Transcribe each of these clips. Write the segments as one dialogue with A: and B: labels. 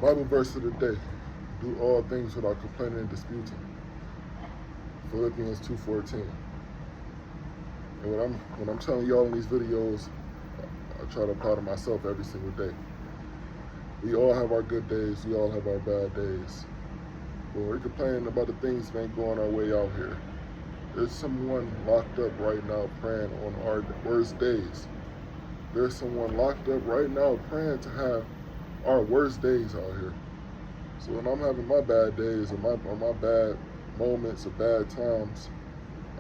A: Bible verse of the day: do all things without complaining and disputing. Philippians 2:14. And when I'm telling y'all in these videos, I try to apply to myself every single day. We all have our good days. We all have our bad days. When we're complaining about the things that ain't going our way out here, there's someone locked up right now praying on our worst days. There's someone locked up right now praying to have our worst days out here. So when I'm having my bad days or my bad moments or bad times,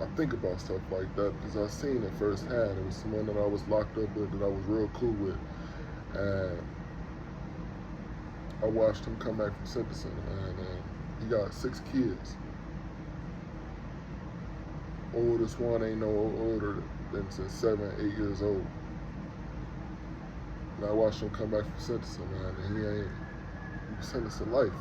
A: I think about stuff like that because I've seen it firsthand. It was someone that I was locked up with that I was real cool with. And I watched him come back from sentencing, and he got 6 kids. Oldest one ain't no older than 7, 8 years old. And I watched him come back from sentencing, man, and he was sentenced to life.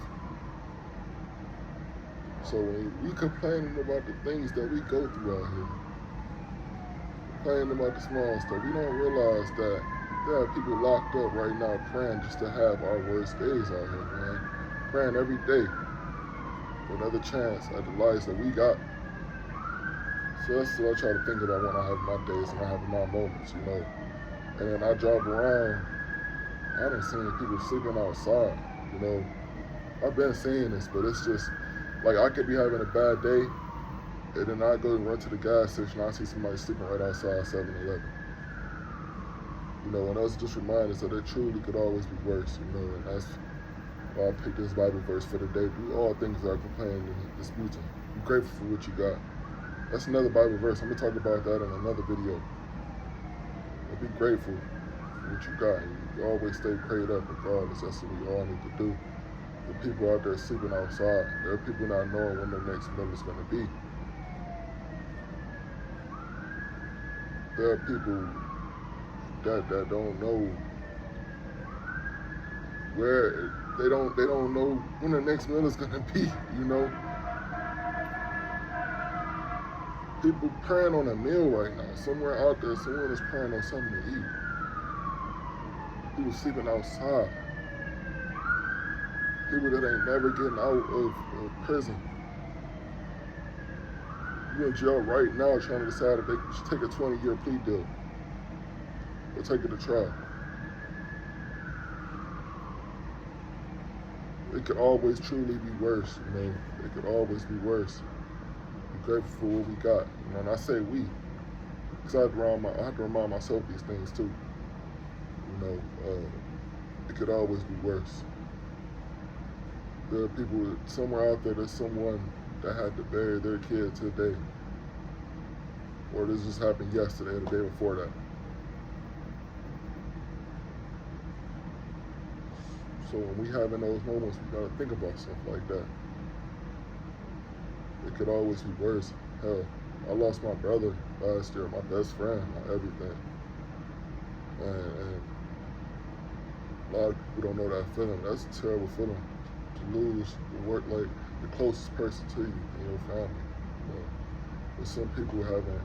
A: So when we complaining about the things that we go through out here, complaining about the small stuff, we don't realize that there are people locked up right now praying just to have our worst days out here, man. Praying every day for another chance at the lives that we got. So that's what I try to think about when I have my days and I have my moments, you know. And then I drive around, I done seen people sleeping outside, you know. I've been seeing this, but it's just, like, I could be having a bad day, and then I go and run to the gas station, I see somebody sleeping right outside 7-Eleven. You know, and those just reminders that it truly could always be worse, you know, and that's why I picked this Bible verse for the day. Do all things that are complaining and disputing. Be grateful for what you got. That's another Bible verse. I'm going to talk about that in another video. But be grateful for what you got. You always stay prayed up regardless. That's what we all need to do. The people out there sleeping outside, there are people not knowing when their next meal is going to be. There are people that don't know where, they don't know when their next meal is going to be, you know. People praying on a meal right now. Somewhere out there, someone is praying on something to eat. People sleeping outside. People that ain't never getting out of prison. You in jail right now trying to decide if they should take a 20-year plea deal or take it to trial. It could always truly be worse, you know. It could always be worse. Be grateful for what we got. You know, and I say we, because I have to remind myself these things too. You know, it could always be worse. There are people somewhere out there, there's someone that had to bury their kid today. Or this just happened yesterday or the day before that. So when we having those moments, we gotta think about stuff like that. It could always be worse. Hell, I lost my brother last year, my best friend, my everything. And a lot of people don't know that feeling. That's a terrible feeling. To lose like the closest person to you in your family. You know? But some people haven't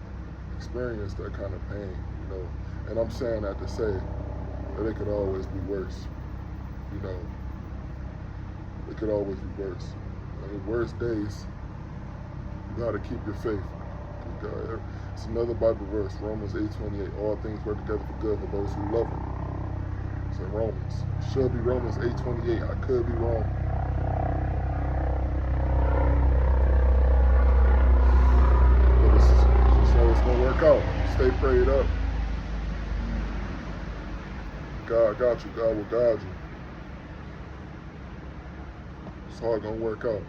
A: experienced that kind of pain, you know. And I'm saying that to say that it could always be worse. You know, it could always be worse. On the worst days, you gotta keep your faith. It's another Bible verse, Romans 8:28. All things work together for good for those who love Him. It's in Romans. It should be Romans 8:28. I could be wrong. But it's gonna work out. Stay prayed up. God got you. God will guide you. It's all gonna work out.